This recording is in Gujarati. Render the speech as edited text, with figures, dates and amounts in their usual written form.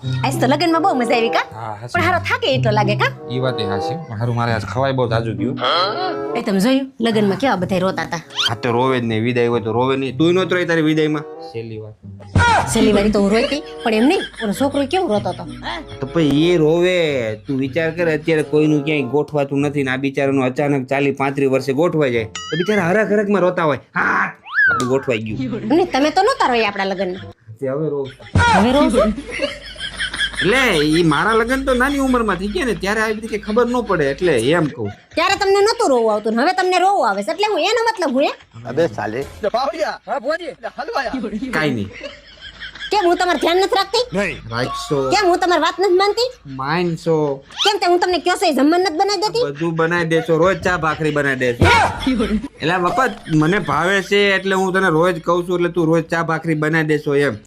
આજ તો લગનમાં બહુ મજા આવી કા પણ હારો થાકે એટલો લાગે કા ઈ વાત એ હાસી મારું મારે આજ ખવાય બહુ તાજુ ગયું એ તમે જોયું લગનમાં કેવા બધા રોતા હતા આ તો રોવે જ નહીં વિદાય હોય તો રોવે નહીં તું નહોતો રહી તારી વિદાયમાં છેલ્લી વાર છેલ્લી વારી તો હું રોતી પણ એમ નહીં ઓલો છોકરો કેવો રોતો હતો તો પછી એ રોવે તું વિચાર કર અત્યારે કોઈનું ક્યાંય ગોઠવાતું નથી ને આ બિચારાનું અચાનક 40-35 વર્ષે ગોઠવાઈ જાય તો બિચારા હરખ હરખમાં રોતા હોય હા આપણું ગોઠવાઈ ગયું નહીં તમે તો નહોતા રોયા આપણા લગ્નમાં તે હવે રોવ હવે રો છો એટલે ઈ મારા લગ્ન તો નાની ઉંમરમાં થઈ ગયા ને ત્યારે આવી બધી કઈ ખબર ન પડે એટલે એમ કહું ત્યારે તમને નહોતું રોવું આવતું ને હવે તમને રોવું આવે છે એટલે હું એનો મતલબ હું अबे साले કાઈ નહીં કેમ હું તમારું ધ્યાન નથી રાખતી રાખશો કેમ હું તમારી વાત નથી માનતી માનશો કેમ તે હું તમને કયો છો એ જમવાનું નથી બનાવી દેતી બધું બનાવી દેશો રોજ ચા ભાખરી બનાવી દેશો એટલે બાપા મને ભાવે છે એટલે હું તને રોજ કહું છું એટલે તું રોજ ચા ભાખરી બનાવી દેશો એમ